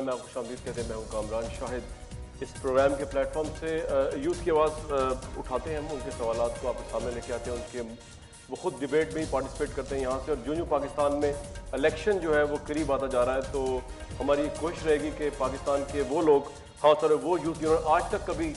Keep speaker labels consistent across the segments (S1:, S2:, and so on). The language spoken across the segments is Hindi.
S1: प्रोग्राम में आपको शामिल कहते हैं। मैं हूं कामरान शाहिद। इस प्रोग्राम के प्लेटफॉर्म से यूथ की आवाज़ उठाते हैं, हम उनके सवालात को आपके सामने लेके आते हैं, उनके वो खुद डिबेट में ही पार्टिसिपेट करते हैं यहाँ से। और जो पाकिस्तान में इलेक्शन जो है वो करीब आता जा रहा है, तो हमारी कोशिश रहेगी कि पाकिस्तान के वो लोग, हाँ सर वो यूथ जिन्होंने आज तक कभी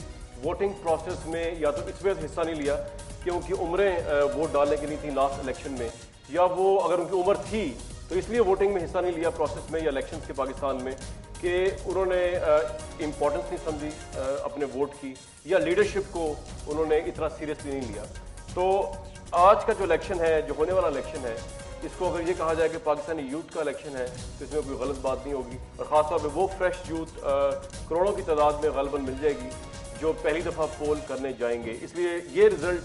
S1: वोटिंग प्रोसेस में या तो इस वजह से हिस्सा नहीं लिया कि उनकी उम्रें वोट डालने की नहीं थी लास्ट इलेक्शन में, या वो अगर उनकी उम्र थी तो इसलिए वोटिंग में हिस्सा नहीं लिया प्रोसेस में या इलेक्शंस के पाकिस्तान में कि उन्होंने इम्पोर्टेंस नहीं समझी अपने वोट की, या लीडरशिप को उन्होंने इतना सीरियसली नहीं लिया। तो आज का जो इलेक्शन है, जो होने वाला इलेक्शन है, इसको अगर ये कहा जाए कि पाकिस्तानी यूथ का इलेक्शन है तो इसमें कोई गलत बात नहीं होगी। और ख़ासतौर पर वो फ्रेश यूथ करोड़ों की तादाद में गलबन मिल जाएगी जो पहली दफ़ा पोल करने जाएंगे। इसलिए ये रिजल्ट,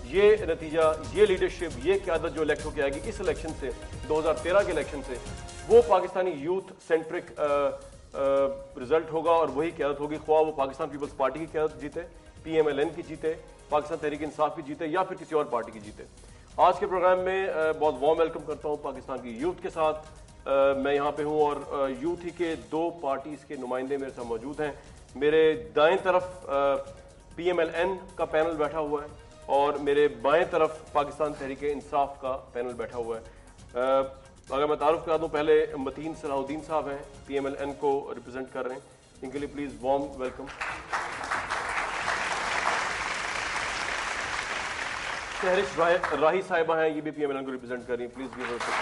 S1: ये नतीजा, ये लीडरशिप, ये क़यादत जो इलेक्ट होकर आएगी इस इलेक्शन से, 2013 के इलेक्शन से, वो पाकिस्तानी यूथ सेंट्रिक रिजल्ट होगा और वही क़यादत होगी, ख्वाह वो पाकिस्तान पीपल्स पार्टी की क़यादत जीते, PMLN की जीते, पाकिस्तान तहरीक इंसाफ की जीते, या फिर किसी और पार्टी की जीते। आज के प्रोग्राम में बहुत वार्म वेलकम करता हूँ पाकिस्तान की यूथ के साथ। मैं यहाँ पे हूँ और यूथ ही के दो पार्टीज़ के नुमाइंदे मेरे साथ मौजूद हैं। मेरे दाएं तरफ PMLN का पैनल बैठा हुआ है और मेरे बाएं तरफ पाकिस्तान तहरीक इंसाफ का पैनल बैठा हुआ है। अगर मैं तारुफ करा दूं, पहले मतीन सलाहुद्दीन साहब हैं, PMLN को रिप्रेजेंट कर रहे हैं, इनके लिए प्लीज वार्म वेलकम। सहरिश राही साहिबा हैं, ये भी PMLN को रिप्रेजेंट कर रही हैं, please give welcome.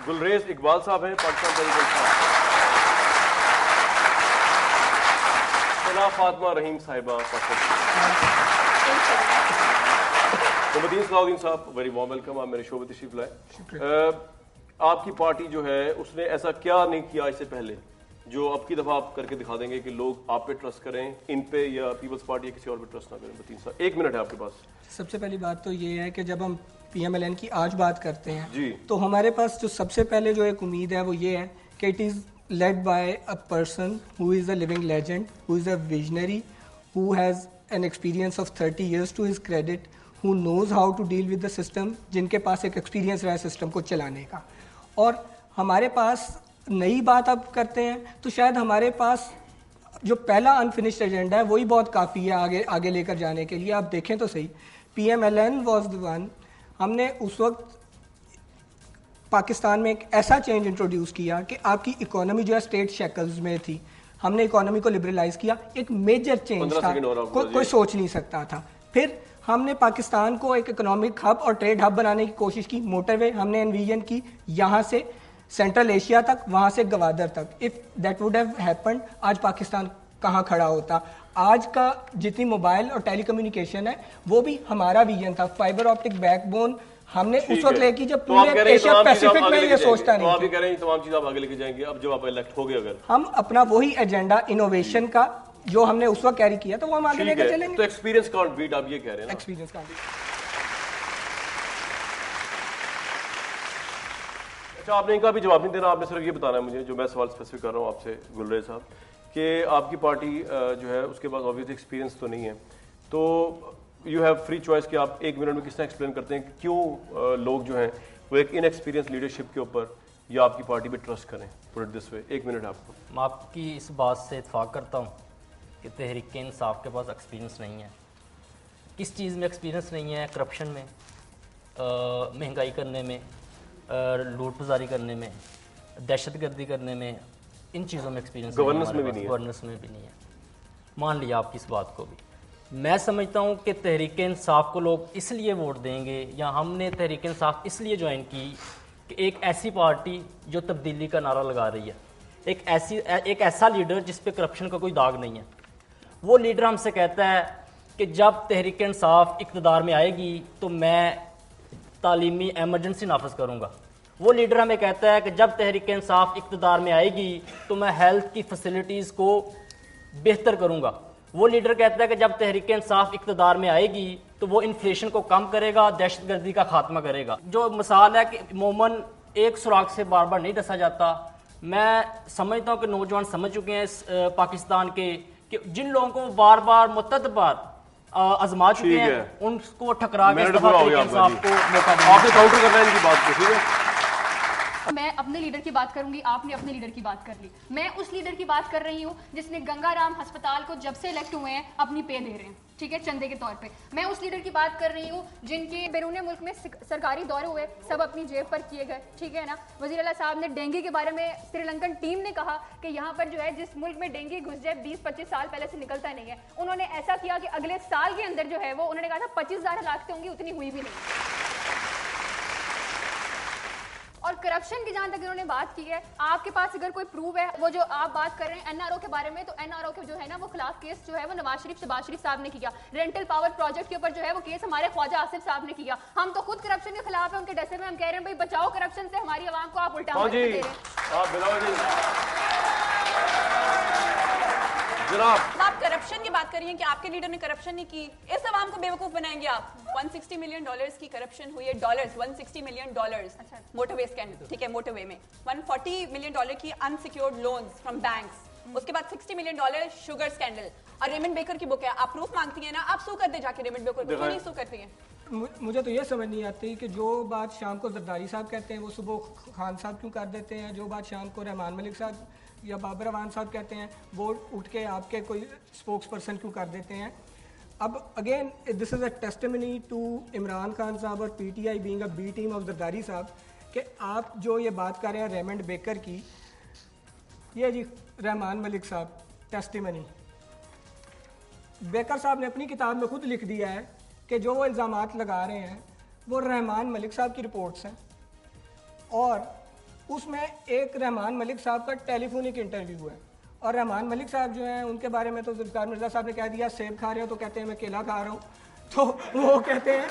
S1: Gulrez Iqbal साहब हैं, पाकिस्तान तहरीक इंसाफ। फातिमा रहीम साहिबा, तो मदीन सलाहुद्दीन साहब, वेरी वार्म वेलकम, आप मेरे शो में तशरीफ लाए। आपकी पार्टी जो है उसने ऐसा क्या नहीं किया इससे पहले जो अब की दफा आप करके दिखा देंगे कि लोग आप पे ट्रस्ट करें, इन पे, या पीपल्स पार्टी या किसी और पे ट्रस्ट ना करें? मदीन साहब, 1 मिनट है आपके पास।
S2: सबसे पहली बात तो ये है कि जब हम PMLN की आज बात करते हैं
S1: जी,
S2: तो हमारे पास जो सबसे पहले जो एक उम्मीद है वो ये है कि it is led by a person who is a living legend, who is a visionary, who has an experience of 30 years to his credit, who knows how to deal with the system, जिनके पास एक एक्सपीरियंस रहा है सिस्टम को चलाने का। और हमारे पास नई बात अब करते हैं तो शायद हमारे पास जो पहला अनफिनिश्ड एजेंडा है वही बहुत काफ़ी है आगे आगे लेकर जाने के लिए। आप देखें तो सही, PMLN was the one, हमने उस वक्त पाकिस्तान में एक ऐसा चेंज इंट्रोड्यूस किया कि आपकी इकोनॉमी जो है स्टेट शैकल्स में थी, हमने इकोनॉमी को लिबरलाइज किया, एक मेजर चेंज था, कोई सोच नहीं सकता था। फिर हमने पाकिस्तान को एक इकोनॉमिक हब और ट्रेड हब बनाने की कोशिश की, मोटरवे हमने एनविजन की यहाँ से सेंट्रल एशिया तक, वहाँ से गवादर तक। If that would have happened, आज पाकिस्तान कहाँ खड़ा होता? आज का जितनी मोबाइल और टेलीकम्युनिकेशन है वो भी हमारा विजन था, फाइबर ऑप्टिक बैकबोन हमने उस वक्त लेके जब पूरे एशिया पैसिफिक में ये सोचता नहीं।
S1: तो आप ये कह रहे हैं तमाम चीजें आप आगे लेके जाएंगे अब जब आप इलेक्ट हो गए? अगर हम
S2: अपना वही एजेंडा इनोवेशन का जो हमने उस वक्त कैरी किया तो वो हम आगे लेके चलेंगे।
S1: तो एक्सपीरियंस कांट बीट, आप ये कह रहे हैं?
S2: Experience can't beat.
S1: अच्छा, आपने इनका भी जवाब नहीं देना, आपने सिर्फ ये बताना है मुझे, जो मैं सवाल स्पेसिफिक कर रहा हूँ आपसे गुलरेज साहब, कि आपकी पार्टी जो है उसके पास ऑब्वियसली एक्सपीरियंस तो नहीं है, तो यू हैव फ्री चॉइस कि आप 1 मिनट में किस तरह एक्सप्लेन करते हैं कि क्यों लोग जो हैं वो एक इनएक्सपीरियंस लीडरशिप के ऊपर या आपकी पार्टी पे ट्रस्ट करें। Put it this way, 1 minute आपको।
S3: मैं आपकी इस बात से इत्फाक करता हूँ कि तहरीक इंसाफ के पास एक्सपीरियंस नहीं है। किस चीज़ में एक्सपीरियंस नहीं है? करप्शन में, महंगाई करने में, लूट गुजारी करने में, दहशतगर्दी करने में, इन चीज़ों में एक्सपीरियंस
S1: गवर्नेंस में भी नहीं है।
S3: गवर्नेंस में भी नहीं है। मान लिया आपकी इस बात को भी। मैं समझता हूँ कि तहरीक इंसाफ को लोग इसलिए वोट देंगे, या हमने तहरीक इंसाफ इसलिए ज्वाइन की कि एक ऐसी पार्टी जो तब्दीली का नारा लगा रही है, एक ऐसा लीडर जिस पे करप्शन का कोई दाग नहीं है। वो लीडर हमसे कहता है कि जब तहरीक इंसाफ इक़्तिदार में आएगी तो मैं तालीमी एमरजेंसी नाफिज करूँगा। वो लीडर हमें कहता है कि जब तहरीक इंसाफ इक़्तिदार में आएगी तो मैं हेल्थ की फैसिलिटीज़ को बेहतर करूँगा। वो लीडर कहता है कि जब तहरीक इंसाफ इक़्तिदार में आएगी तो वो इन्फ्लेशन को कम करेगा, दहशतगर्दी का खात्मा करेगा। जो मिसाल है कि मोमन एक सुराख से बार बार नहीं डसा जाता। मैं समझता हूँ कि नौजवान समझ चुके हैं इस पाकिस्तान के कि जिन लोगों को बार बार मुतअद्दिद बार आजमा चुके हैं उनको ठकरा के
S1: आपने काउंटर करना है इनकी बात को, ठीक है?
S4: मैं अपने लीडर की बात करूंगी, आपने अपने लीडर की बात कर ली। मैं उस लीडर की बात कर रही हूँ जिसने गंगाराम अस्पताल को जब से इलेक्ट हुए हैं अपनी पे दे रहे हैं, ठीक है, चंदे के तौर पे। मैं उस लीडर की बात कर रही हूँ जिनके बैरून मुल्क में सरकारी दौरे हुए, सब अपनी जेब पर किए गए, ठीक है ना। वजीर आला साहब ने डेंगू के बारे में, श्रीलंकन टीम ने कहा कि यहाँ पर जो है जिस मुल्क में डेंगू घुस जाए 20-25 साल पहले से निकलता नहीं है। उन्होंने ऐसा किया कि अगले साल के अंदर जो है वो उन्होंने कहा था 25,000 हलाकतें होंगी, उतनी हुई भी नहीं। और करप्शन की जहां तक इन्होंने बात की है, आपके पास अगर कोई प्रूफ है, वो जो आप बात कर रहे हैं एनआरओ के बारे में, तो एनआरओ के जो है ना वो खिलाफ केस जो है वो नवाज शरीफ साहब ने किया। रेंटल पावर प्रोजेक्ट के ऊपर जो है वो केस हमारे ख्वाजा आसिफ साहब ने किया। हम तो खुद करप्शन के खिलाफ है, उनके डसे में हम कह रहे हैं भाई बचाओ करप्शन से हमारी आवाम को, आप उल्टा दे रहे
S5: जनाब। आप करप्शन की बात करिए कि आपके लीडर ने करप्शन नहीं की, इस आवाम को बेवकूफ बनाएंगे आप। $160 मिलियन की करप्शन हुई है, $160 मिलियन मोटरवे स्कैंडल, ठीक है, मोटरवे में $140 मिलियन की अनसिक्योर्ड लोन्स फ्रॉम बैंक्स, उसके बाद $60 मिलियन शुगर स्कैंडल। और रेमंड बेकर की बुक है, आप प्रूफ मांगती हैं ना, आप सू कर दे जाके रेमंड बेकर को, क्यों नहीं सू करती हैं?
S2: मुझे तो ये समझ नहीं आती कि जो बात शाम को जरदारी साहब कहते हैं वो सुबह खान साहब क्यों कर देते हैं, जो बात शाम को रहमान मलिक साहब या बाबर रवान साहब कहते हैं वो उठ के आपके कोई स्पोक्स पर्सन क्यों कर देते हैं। अब again this is a testimony to Imran Khan साहब और PTI being a B team of Zardari साहब कि आप जो ये बात कर रहे हैं रेमंड बेकर की, ये जी रहमान मलिक साहब टेस्टिमनी, बेकर साहब ने अपनी किताब में खुद लिख दिया है कि जो वो इल्ज़ामात लगा रहे हैं वो रहमान मलिक साहब की रिपोर्ट्स हैं, और उसमें एक रहमान मलिक साहब का टेलीफोनिक इंटरव्यू है। और रहमान मलिक साहब जो हैं उनके बारे में तो जुल्फ़िकार मिर्ज़ा साहब ने कह दिया सेब खा रहे हो तो कहते हैं मैं केला खा रहा हूँ, तो वो कहते हैं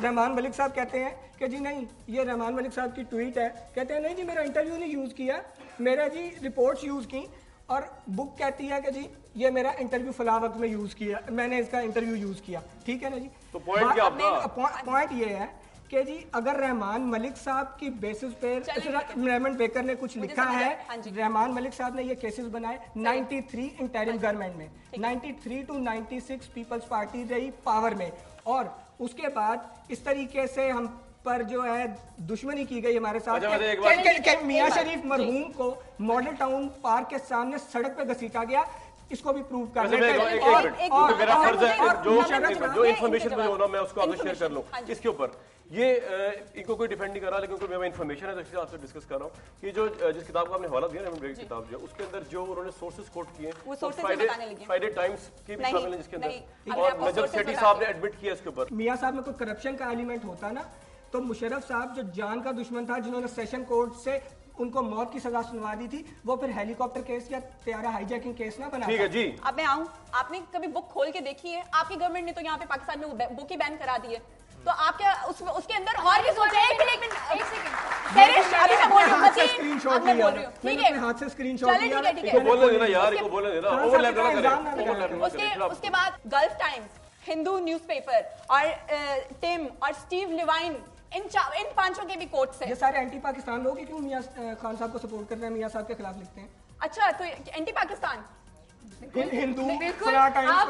S2: रहमान मलिक साहब कहते हैं कि जी नहीं, ये रहमान मलिक साहब की ट्वीट है, कहते हैं नहीं जी मेरा इंटरव्यू नहीं यूज़ किया, मेरा जी रिपोर्ट्स यूज़ की, और बुक कहती है कि जी ये मेरा इंटरव्यू फला वक्त में यूज़ किया, मैंने इसका इंटरव्यू यूज़ किया, ठीक है ना जी।
S1: तो पॉइंट क्या आपका?
S2: पॉइंट ये है कि जी अगर रहमान मलिक साहब की बेसिस पे रेमंड बेकर ने कुछ लिखा है, रहमान मलिक साहब ने ये केसेस बनाए 93 इंटरिम गवर्नमेंट में, 93 टू 96 पीपल्स पार्टी रही पावर में, और उसके बाद इस तरीके से हम पर जो है दुश्मनी की गई हमारे साथ। मियां शरीफ मरहूम को मॉडल टाउन पार्क के सामने सड़क पे घसीटा गया, इसको भी प्रूव कर लेते हैं।
S1: और मेरा फर्ज है जो इन्फॉर्मेशन मुझे होना मैं उसको आपसे शेयर कर लूं इसके ऊपर। ये इनको कोई डिफेंड नहीं कर रहा, लेकिन कोई मेरा इन्फॉर्मेशन है तो इससे आपसे डिस्कस कर रहा हूँ कि जो जिस किताब का आपने हवाला दिया रेमंड बेकर की किताब जो उसके अंदर जो उन्होंने सोर्सेज कोट किए फ्राइडे टाइम्स के भी शामिल है जिसके अंदर, और नजर सेठी साहब ने एडमिट किया इसके ऊपर।
S2: मियां साहब में कोई करप्शन का एलिमेंट होता ना तो मुशर्रफ साहब जो जान का दुश्मन था, जिन्होंने सेशन कोर्ट से उनको मौत की सजा सुनवा दी थी, वो फिर हेलीकॉप्टर केस या त्यारा हाईजैकिंग केस ना बना।
S1: ठीक है जी।
S5: अब मैं आऊं, आपने कभी बुक खोल के देखी है? आपकी गवर्नमेंट ने तो यहाँ पे पाकिस्तान में बुक ही बैन करा दी है, तो आप क्या उसके अंदर और भी सोचे? एक सेकंड अभी मैं बोल रही हूं,
S2: स्क्रीनशॉट लिया
S5: ठीक है,
S2: हाथ से स्क्रीनशॉट लिया,
S5: ठीक है,
S1: बोलने देना यार, इनको बोलने देना, ओवरलैप ना करें।
S5: उसके बाद गल्फ टाइम्स, हिंदू न्यूज़पेपर और टिम और स्टीव लिवाइन, इन पांचों के भी कोट्स हैं।
S2: ये सारे एंटी पाकिस्तान लोग क्यों मियां खान साहब को सपोर्ट कर रहे हैं, मियां साहब के खिलाफ लिखते हैं?
S5: अच्छा, तो एंटी पाकिस्तान
S2: हिंदू
S4: बिल्कुल आपने लहजा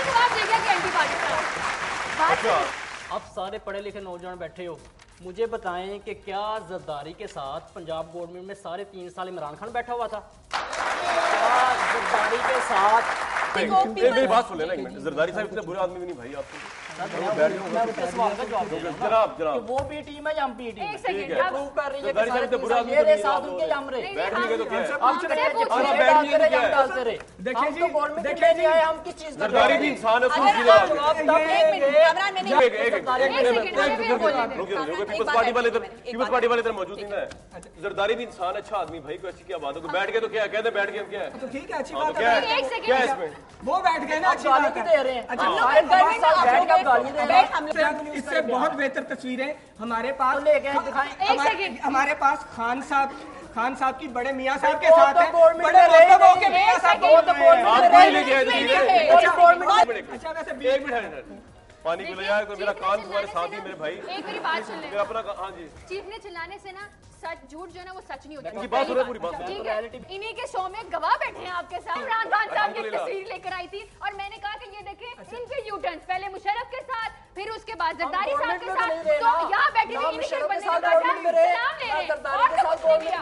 S4: जवाब दे दिया कि एंटी पाकिस्तान।
S3: अब सारे पढ़े लिखे नौजवान बैठे हो, मुझे बताएं कि क्या जरदारी के साथ पंजाब गवर्नमेंट में सारे 3 साल इमरान खान बैठा हुआ था? क्या जरदारी के साथ
S1: मेरी बात सुन लेना एक मिनट, जरदारी साहब इतने बुरे आदमी भी नहीं भाई आपको। जनाब
S3: वो भी टीम है या हम भी टीम?
S4: एक सेकंड,
S3: प्रूव कर रही है
S1: जरदारी साहब इतने बुरे आदमी
S3: मेरे साथ उनके जम रहे
S1: बैठने के तो क्या है?
S2: देखिए जी,
S3: देखिए जी, हम किस चीज
S1: जरदारी भी इंसान है, पीपल्स पार्टी वाले इधर मौजूद नहीं है। जरदारी भी इंसान अच्छा आदमी भाई, कोई ऐसी क्या बात है? बैठ के तो क्या कहते, बैठ के हम क्या है?
S2: तो ठीक है, अच्छी बात
S1: क्या
S2: है,
S1: क्या है इसमें?
S2: वो बैठ गए ना, अच्छी बात
S3: दे रहे हैं।
S2: इससे बहुत बेहतर तस्वीरें हमारे पास हमारे पास खान साहब की बड़े मियां साहब के साथ है, बड़े मियां साहब।
S1: पानी पिला यार, कोई मेरा कान तुम्हारे साथ ही मेरे भाई।
S4: एक मेरी बात सुन ले,
S1: अपना हाँ जी,
S4: चीफ ने चिल्लाने से ना सच झूठ जो है ना वो सच नहीं होता।
S1: इनकी बात हो रही है, पूरी बात हो रही
S4: ठीक है, इन्हीं के शो में गवाह बैठे हैं आपके साथ। इमरान खान साहब की तस्वीर लेकर आई थी और मैंने कहा कि ये देखें इनके यू टर्न्स, पहले मुशर्रफ के साथ, फिर उसके बात जरदारी साहब के साथ, तो यहाँ बैठे थे इनिशियल बंदे ने कहा सलाम ले रहे हैं और तो कुछ नहीं किया।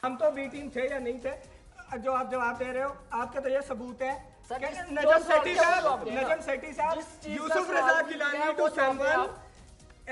S2: हम तो बी टीम थे या नहीं थे, जो आप जवाब दे रहे हो आपके तो ये सबूत है। Najam Sethi sahab Yusuf Raza Gilani to someone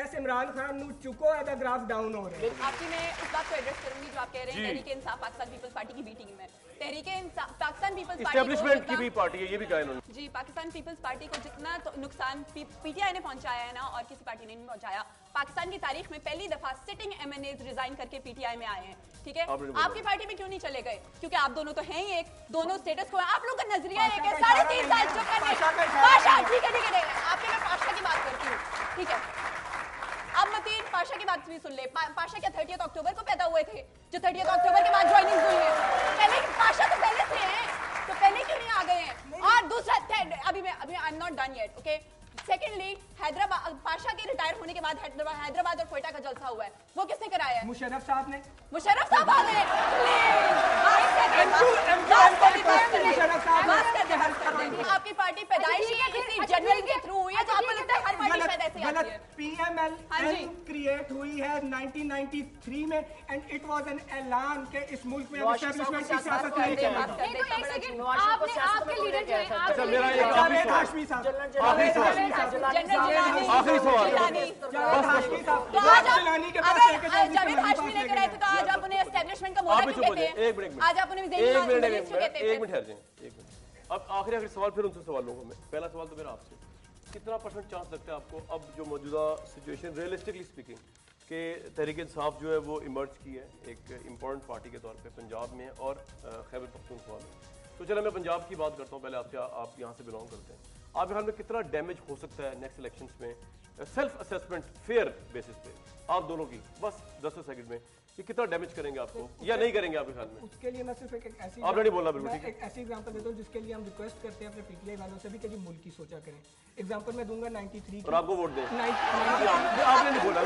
S2: as Imran Khan नु चुको है, द ग्राफ डाउन हो रहे हैं।
S5: आपकी मैं उस बात को एड्रेस करूंगी जो आप कह रहे हैं तहरीके इंसाफ पाकिस्तान पीपल्स पार्टी की बी टीम में। Tehreek-e Insaf Pakistan peoples party
S1: establishment की भी पार्टी है, ये भी कहा इन्होंने।
S5: जी, पाकिस्तान पीपल्स पार्टी को जितना तो नुकसान पीटीआई ने पहुंचाया है ना, और किसी पार्टी ने नहीं पहुंचाया। पाकिस्तान की तारीख में पहली दफा सिटिंग एमएनएज रिजाइन करके पीटीआई में आए हैं, ठीक है। आपकी पार्टी में क्यों नहीं चले गए? क्योंकि आप दोनों तो हैं ही एक, दोनों स्टेटस को आप लोग का नजरिया एक है। 3.5 साल चुप करने पाशा, ठीक है आपके मैं पाशा की बात करती हूँ, ठीक है। अब मतीन पाशा की बात भी सुन ले। पाशा क्या 30 अक्टूबर को पैदा हुए थे, जो 30 अक्टूबर के बाद ज्वाइनिंग हुई है? पहले पाशा तो पहले से हैं, तो पहले क्यों नहीं आ गए हैं? और दूसरा अभी आई am not done yet, okay. Secondly, Hyderabad Pasha के रिटायर होने के बाद हैदराबाद और क्वेटा का जलसा हुआ है, वो किसने कराया है?
S2: मुशर्रफ साहब ने।
S5: मुशर्रफ साहब आ गए। आपकी पार्टी पैदाइश किसी जनरल के थ्रू हुई है, तो आपको लगता है हर पार्टी शायद ऐसे आती है?
S2: PML क्रिएट हुई है 1993 में एंड इट वाज एन ऐलान के इस मुल्क में एस्टैब्लिशमेंट की सियासत नहीं चलेगी।
S4: आपके लीडर जो है,
S1: अच्छा मेरा एक आखिरी
S2: हाशमी साहब,
S1: आखिरी सवाल
S2: जिलानी के पास
S5: जावेद हाशमी लेकर आए थे, तो आज आप उन्हें एस्टैब्लिशमेंट का मोहरा क्यों कहते हैं? आज आप उन्हें
S1: एक मिनट ठहर जाएं। अब आखिरी सवाल फिर उनसे सवाल लूंगा मैं। पहला सवाल तो मेरा आपसे, कितना % चांस लगता है आपको अब जो मौजूदा सिचुएशन रियलिस्टिकली स्पीकिंग कि तहरीक इंसाफ जो है वो इमर्ज की है एक इम्पॉर्टेंट पार्टी के तौर पे पंजाब में और खैबर पख्तूनख्वा में? तो चलो मैं पंजाब की बात करता हूँ पहले आपसे, आप यहाँ से बिलोंग करते हैं। आपके ख्याल में कितना डैमेज हो सकता है नेक्स्ट इलेक्शंस में? सेल्फ असेसमेंट फेयर बेसिस पे आप दोनों की, बस 10 सेकंड में, कि कितना डैमेज करेंगे आपको या नहीं करेंगे आपके ख्याल में?
S2: उसके लिए मैं सिर्फ एक ऐसी
S1: आपने नहीं बोलना बिल्कुल ठीक है।
S2: एक ऐसी एग्जांपल देता हूँ जिसके लिए हम रिक्वेस्ट करते हैं अपने पीटीआई वालों से भी कि जी मुल्क की सोचा करें। एग्जांपल मैं दूंगा 93
S1: और आपको वोट दें।
S2: आपने
S1: नहीं बोला,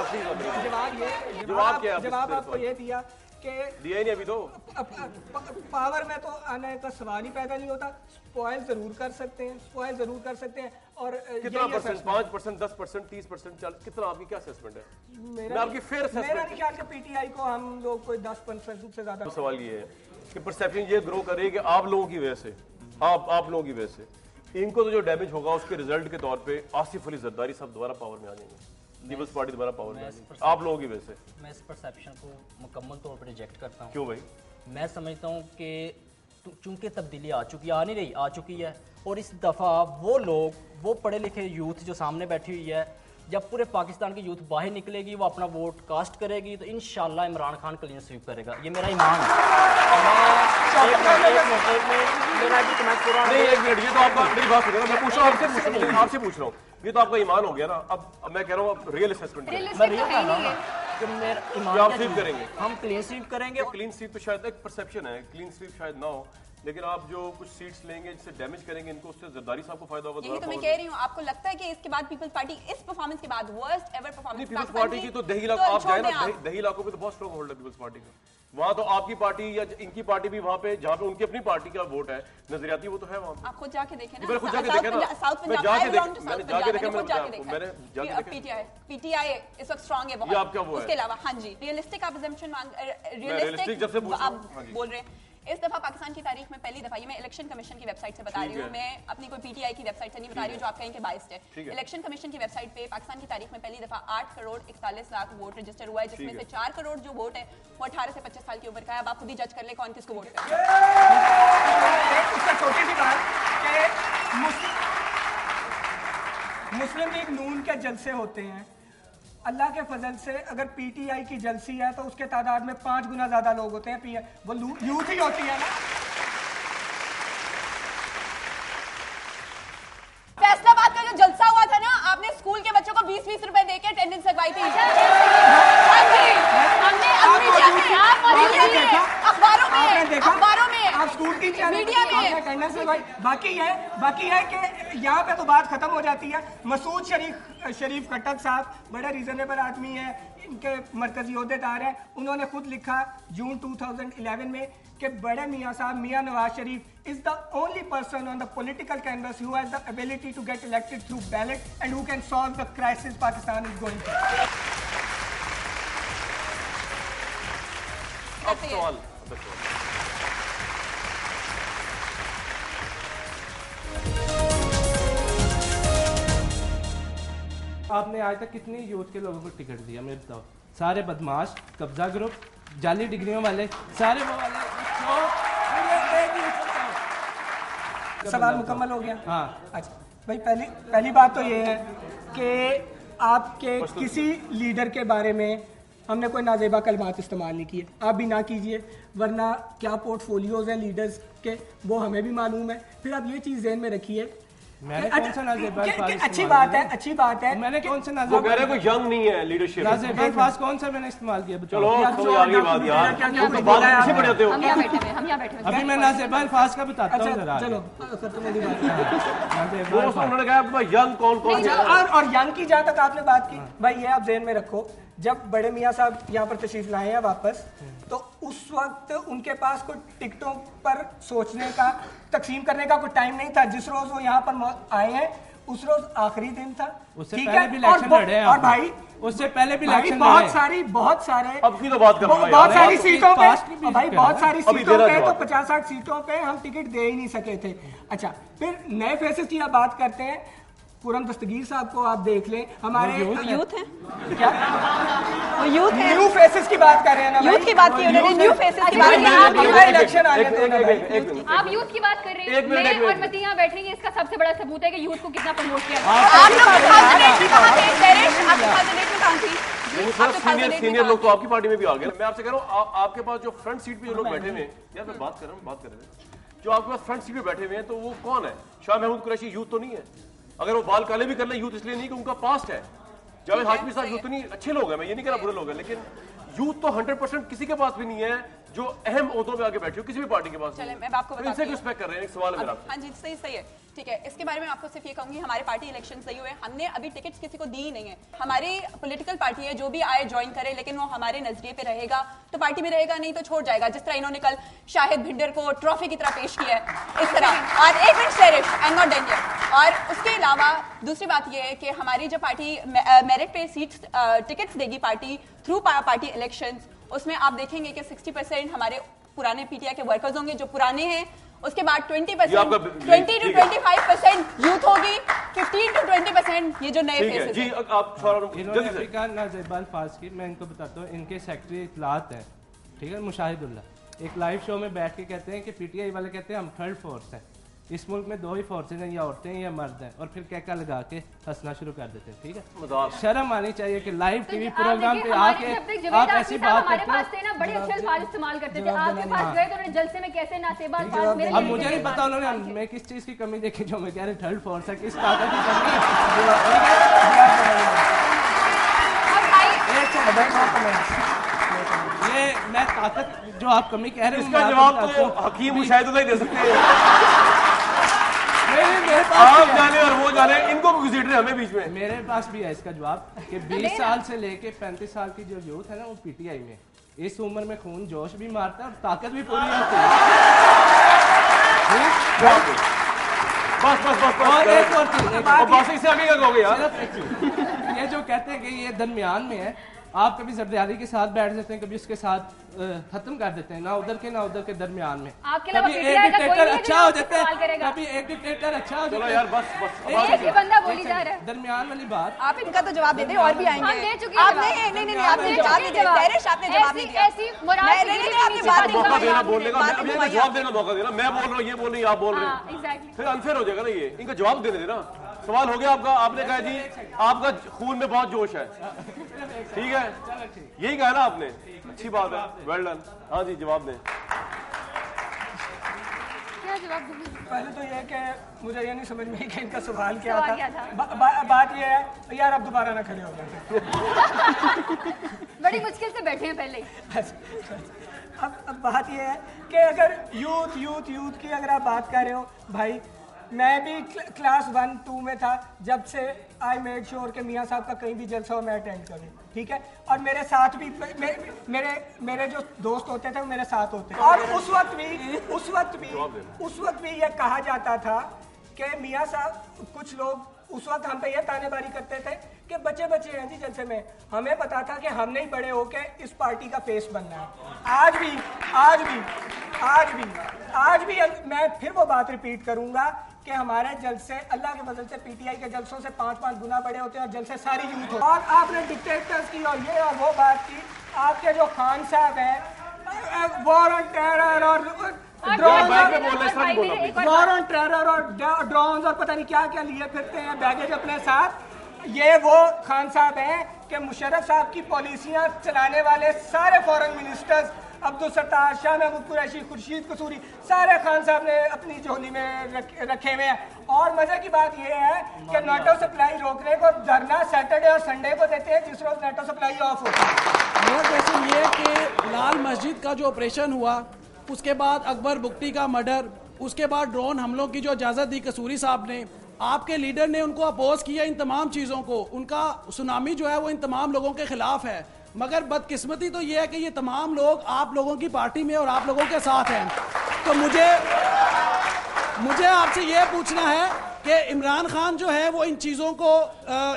S2: जवाब आपको ये दिया कि
S1: दिया ही नहीं अभी तो।
S2: पावर में तो आने का सवाल ही पैदा नहीं होता। स्पॉइल जरूर कर सकते हैं, स्पॉइल जरूर कर सकते हैं। और
S1: कितना %? 5%, 10%, 30%, 40%, कितना? आपकी क्या असेसमेंट है? मैं आपकी फेयर असेसमेंट।
S2: मेरा नहीं ख्याल कि पीटीआई को हम लोग कोई 10% से ज्यादा।
S1: सवाल ये है कि परसेप्शन ये ग्रो कर रही है कि आप लोगों की वजह से, आप लोगों की वजह से इनको तो जो डैमेज होगा उसके रिजल्ट के तौर पे आसिफ अली जरदारी साहब दोबारा पावर में आ जाएंगे, पीपल्स पार्टी दोबारा पावर में आ जाएगी आप लोगों की वजह से।
S3: मैं इस परसेप्शन को मुकम्मल तौर पर रिजेक्ट करता हूँ।
S1: क्यों भाई?
S3: मैं समझता हूँ कि चूंकि तब्दीली आ चुकी है, आ नहीं रही, आ चुकी है, और इस दफ़ा वो लोग, वो पढ़े लिखे यूथ जो सामने बैठी हुई है, जब पूरे पाकिस्तान की यूथ बाहर निकलेगी, वो अपना वोट कास्ट करेगी, तो इंशाल्लाह इमरान खान क्लीन स्वीप करेगा। ये मेरा ईमान है।
S1: एक मिनट, ये तो आपका मेरी बात सुनो, मैं पूछ रहा हूँ आपसे पूछ रहा हूँ, ये तो आपका ईमान हो गया ना। अब मैं कह रहा हूँ रियल असेसमेंट
S3: मैं रियल कर रहा हूँ कि मेरा ईमान
S1: आप स्वीप करेंगे,
S3: हम क्लीन स्वीप करेंगे।
S1: क्लीन स्वीप तो शायद एक परसेप्शन है, क्लीन स्वीप शायद ना हो, लेकिन आप जो कुछ सीट्स लेंगे जिससे डैमेज करेंगे इनको, उससे जरदारी साहब को फायदा होगा।
S5: यही तो मैं कह रही हूँ। आपको लगता है कि इसके बाद पीपल्स पार्टी इस परफॉर्मेंस के बाद worst ever performance
S1: Peoples Party की तो दही इलाका आप जाए ना, दही इलाकों पे तो बहुत स्ट्रॉन्ग होल्ड है पीपल्स पार्टी का। वहाँ तो आपकी पार्टी या इनकी पार्टी भी वहाँ पे, जहाँ पे उनकी अपनी पार्टी का वोट है नजरियाती, वो तो है वहाँ पे।
S5: आप खुद जाके देखें ना,
S1: मैंने खुद जाके देखा ना,
S5: साउथ पंजाब, पीटीआई इस वक्त स्ट्रांग है बहुत। उसके अलावा हाँ जी, रियलिस्टिक आप अजम्पशन रियलिस्टिक
S1: जब से
S5: बोल रहे हैं। इस दफा पाकिस्तान की तारीख में पहली दफा, ये मैं इलेक्शन कमीशन की वेबसाइट से बता रही हूँ, मैं अपनी कोई पीटीआई की वेबसाइट से नहीं बता रही हूँ जो आप कहें कि बाइस्ड है। इलेक्शन कमीशन की वेबसाइट पे पाकिस्तान की तारीख में पहली दफा 8 करोड़ 41 लाख वोट रजिस्टर हुआ है, जिसमें से 4 करोड़ जो वोट है वो 18 से 25 साल की उम्र का है। अब आप खुद ही जज कर ले कौन किसको वोट करे।
S2: छोटी सी बात कि मुस्लिम लीग नून के जलसे होते हैं, अल्लाह के फजल से अगर पीटीआई की जलसी है तो उसके तादाद में 5 गुना ज्यादा लोग होते हैं, वो यूथ ही होती है ना।
S5: फैसलाबाद का जो जलसा हुआ था ना, आपने स्कूल के बच्चों को 20-20 रुपए देके अटेंडेंस लगवाई थी। अखबारों में
S2: खूबसूरती चाहते
S5: मीडिया में
S2: आपने करना से भाई बाकी है कि यहाँ पे तो बात खत्म हो जाती है। मसूद शरीफ खट्टक साहब बड़े रीजनेबल आदमी है, इनके मरकजी ओहदेदार हैं। उन्होंने खुद लिखा जून 2011 में कि बड़े मियाँ साहब मियाँ Nawaz Sharif is the only person on the political canvas who has the ability to get elected through ballot and who can solve the crisis Pakistan is going through.
S1: अब सवाल
S6: आपने आज तक कितनी यूथ के लोगों को टिकट दिया मेरे बताओ? सारे बदमाश, कब्जा ग्रुप, जाली डिग्रियों वाले, सारे वो वाले।
S2: सवाल मुकम्मल हो गया?
S6: हाँ।
S2: अच्छा भाई, पहली बात तो ये है कि आपके किसी लीडर के बारे में हमने कोई नाजेबा कलमात इस्तेमाल नहीं किए, आप भी ना कीजिए, वरना क्या पोर्टफोलियोज हैं लीडर्स के वो हमें भी मालूम है। फिर आप ये चीज़ ज़हन में रखिए।
S6: मैंने कौन सा नाजेबा
S2: अच्छी बात है।
S6: मैंने कौन सा
S1: वो कह रहे कोई यंग नहीं है लीडरशिप।
S6: नाजेबा अल्फाज कौन सा मैंने इस्तेमाल किया?
S1: चलो समझ आ गई बात यार, तो बात पीछे पड़ जाते हो।
S5: हम यहाँ बैठे हुए
S6: अभी मैं नाजेबा अल्फाज का बताता हूँ जरा।
S2: चलो
S1: उन्होंने कहा यंग कौन है।
S2: और यंग की जहाँ तक आपने बात की भाई, ये आप ज़हन में रखो, जब बड़े मियाँ साहब यहाँ पर तशरीफ लाए हैं वापस, तो उस वक्त उनके पास कोई टिकटों पर सोचने का, तकसीम करने का कोई टाइम नहीं था। जिस रोज वो यहाँ पर आए हैं उस रोज आखिरी दिन था।
S6: उससे पहले भी इलेक्शन लड़े हैं
S2: और भाई
S6: उससे पहले भी इलेक्शन
S2: बहुत सारे
S1: अब की तो बात कर रहा हूं
S2: बहुत सारी सीटों पे भाई, बहुत सारी
S1: अभी
S2: सीटों
S1: तेरा
S2: पे तो
S1: जवाब।
S2: 50-60 सीटों पे हम टिकट दे ही नहीं सके थे। अच्छा, फिर नए फेसेस की आप बात करते हैं, पूरम दस्तगीर साहब को आप देख लें, हमारे
S5: यूथ है
S2: क्या
S5: वो यूथ है,
S2: न्यू फेसेस की बात कर रहे हैं ना
S5: यूथ की बात की उन्होंने, न्यू फेसेस की बात
S2: भाई,
S5: की।
S2: आप इलेक्शन आने दो ना भाई।
S4: आप यूथ की बात कर रहे हैं,
S1: एक मिनट,
S4: मैं
S1: एक मिनट।
S4: और मती यहाँ बैठेंगे, इसका सबसे बड़ा सबूत है कि यूथ को कितना प्रमोट किया गया।
S5: आप लोग 2008 में कहाँ थे? नरेश, आप 2008 में कहाँ थी?
S1: सीनियर लोग तो आपकी पार्टी में भी आ गए। मैं आपसे कह रहा हूँ, आपके पास जो फ्रंट सीट पे जो लोग बैठे हुए हैं, यार मैं बात कर रहे हैं, जो आपके पास फ्रंट सीट पे बैठे हुए हैं, तो वो कौन है? शाह महमूद कुरैशी यूथ तो नहीं है। अगर वो बाल काले भी कर ले, यूथ इसलिए नहीं कि उनका पास्ट है। जावेद हाशमी साहब यूथ नहीं, अच्छे लोग हैं, मैं ये नहीं कह रहा बुरे लोग हैं, लेकिन यूथ तो 100% किसी के पास भी नहीं है जो अहम ओहदों पे आगे बैठे हो, किसी भी पार्टी के पास।
S5: चले मैं आपको बताती
S1: इनसे
S5: हूँ।
S1: रिस्पेक्ट कर रहे हैं, एक सवाल है मेरा।
S5: हाँ जी, सही है, ठीक है। इसके बारे में आपको सिर्फ ये कहूंगी, हमारे पार्टी इलेक्शन सही हुए, हमने अभी टिकट्स किसी को दी ही नहीं है। हमारी पॉलिटिकल पार्टी है, जो भी आए ज्वाइन करे, लेकिन वो हमारे नजरिए पे रहेगा तो पार्टी में रहेगा, नहीं तो छोड़ जाएगा। जिस तरह इन्होंने कल शाहिद भिंडर को ट्रॉफी की तरह पेश किया है, इस तरह। और एक minute Sherish, I am not done yet. और उसके अलावा दूसरी बात यह है कि हमारी जो पार्टी मेरिट पे सीट्स टिकट्स देगी पार्टी थ्रू पार्टी इलेक्शंस, उसमें आप देखेंगे कि 60% हमारे पुराने पीटीआई के वर्कर्स होंगे जो पुराने हैं, उसके बाद 20% 20 to 25% यूथ होगी, 15 to 20% ये जो नए फेसेस
S1: जी,
S5: हैं।
S1: आप
S6: इन्होंने अभी कहा नाजेबा अल्फाज की, मैं इनको बताता हूँ, इनके सेक्रेटरी इत्तलात हैं, ठीक है, मुशाहिदुल्लाह, एक लाइव शो में बैठ के कहते हैं कि पीटीआई वाले कहते हैं हम थर्ड फोर्स हैं, इस मुल्क में 2 ही फोर्सेज हैं, या औरतें हैं या मर्द हैं, और फिर कैका लगा के हंसना शुरू कर देते हैं। ठीक है, शर्म आनी चाहिए कि लाइव टीवी प्रोग्राम पे आके आप ऐसी बात
S4: हमारे पास थे ना, बड़े अच्छे अल्फाज इस्तेमाल करते थे, आपके पास गए तो उन्होंने जलसे में कैसे नासेबा अल्फाज मेरे
S6: अब मुझे नहीं पता उन्होंने मैं किस चीज की कमी देखी जो मैं कह रही थर्ड फोर्स है, किस ताकत की कमी है। ये मैं ताकत जो आप कमी कह रहे हो,
S1: इसका जवाब तो हकीम मुशाहिदुल्लाह ही दे सकते हैं।
S6: मेरे
S1: आप
S6: पास
S1: जाने और वो जाने, इनको भी घसीट रहे हमें बीच में।
S6: मेरे पास भी है इसका जवाब कि 20 साल से लेके 35 साल की जो यूथ है ना, वो पीटीआई में इस उम्र में खून जोश भी मारता है और ताकत भी पूरी होती है।
S1: बस
S6: और एक और चीज,
S1: बस इससे आगे क्या कहोगे यार?
S6: सिर्फ एक चीज, ये जो कहते हैं कि ये दरमियान में है, आप कभी जरदारी के साथ बैठ जाते हैं, कभी उसके साथ खत्म कर देते हैं, ना उधर के दरमियान में।
S4: आपके अलावा
S6: कभी
S4: PTI
S6: एक
S4: का कोई
S6: डिक्टेटर
S4: नहीं है
S6: अच्छा
S4: जो
S6: हो
S4: आपसे
S6: जाता
S4: सवाल
S6: है,
S4: करेगा।
S6: कभी एक डिक्टेटर अच्छा हो
S1: चलो
S6: जाता है।
S1: यार बस
S4: ये बंदा बोली जा रहा है।
S6: दरमियान वाली बात
S5: आप इनका तो जवाब देते और भी आएंगे।
S4: हम दे चुके हैं
S5: आप
S4: जवाब।
S5: नहीं आपने जवाब नहीं दिया। नरेश, आपने जवाब नहीं दिया।
S4: ऐसी मोराल
S5: नहीं आपने बात नहीं
S1: मौका देना
S5: की।
S1: बोलने का,
S5: बात
S1: अब
S5: नहीं
S1: इनको
S5: घुमाई
S1: जवाब
S5: आपने।
S1: देना मौका देना। मैं बोल रहा हूँ, ये बोल रही, आप बोल रहे
S4: हाँ,
S1: हैं,
S4: एग्जैक्टली।
S1: फिर अनफेयर हो जाएगा ना। ये इनका जवाब देने देना। सवाल हो गया आपका, आपने कहा जी आपका खून में बहुत जोश है, ठीक है, यही कहा ना आपने, अच्छी बात है, वेल डन। हाँ जी, जवाब दें।
S4: क्या जवाब दूंगी?
S2: पहले तो ये कि मुझे ये नहीं समझ में आई कि इनका सवाल क्या
S4: सवाल
S2: था।
S4: क्या था?
S2: बात ये है यार, आप दोबारा ना खड़े हो जाते।
S4: बड़ी मुश्किल से बैठे हैं पहले ही।
S2: अब बात ये है कि अगर यूथ की अगर आप बात कर रहे हो भाई, मैं भी क्लास 1-2 में था जब से आई मेड श्योर कि मियाँ साहब का कहीं भी जलसा हो मैं अटेंड करूँ, ठीक है। और मेरे साथ भी मेरे जो दोस्त होते थे वो मेरे साथ होते थे। और उस वक्त भी ये कहा जाता था कि मियाँ साहब, कुछ लोग उस वक्त हम पे ये तानेबारी करते थे कि बच्चे हैं जी जलसे में। हमें पता था कि हमने ही बड़े होके इस पार्टी का फेस बनना है। आज भी मैं फिर वो बात रिपीट करूंगा कि हमारे जलसे अल्लाह के फजल से पीटीआई के जलसों से 5-5 गुना बड़े होते हैं और जलसे सारी यूथ हो। और आपने डिक्टेटर्स की और ये और वो बात की, आपके जो खान साहब हैं वॉर ऑन टेरर और ड्रोन्स और पता नहीं क्या क्या लिए फिरते हैं बैगेज अपने साथ। ये वो खान साहब हैं कि मुशर्रफ साहब की पॉलिसियां चलाने वाले सारे फॉरेन मिनिस्टर्स, अब्दुल सत्तार, शाह महमूद कुरैशी, खुर्शीद कसूरी, सारे खान साहब ने अपनी झोली में रखे हुए हैं। और मजे की बात यह है कि नेटो सप्लाई रोकने को धरना सैटरडे और संडे को देते हैं जिस रोज नेटो सप्लाई ऑफ होता है।
S7: जैसे ये कि लाल मस्जिद का जो ऑपरेशन हुआ, उसके बाद अकबर बुगटी का मर्डर, उसके बाद ड्रोन हमलों की जो इजाज़त दी कसूरी साहब ने, आपके लीडर ने उनको अपोज किया इन तमाम चीज़ों को। उनका सुनामी जो है वो इन तमाम लोगों के खिलाफ है। मगर बदकिस्मती तो ये है कि ये तमाम लोग आप लोगों की पार्टी में और आप लोगों के साथ हैं। तो मुझे आपसे ये पूछना है कि इमरान खान जो है वो इन चीज़ों को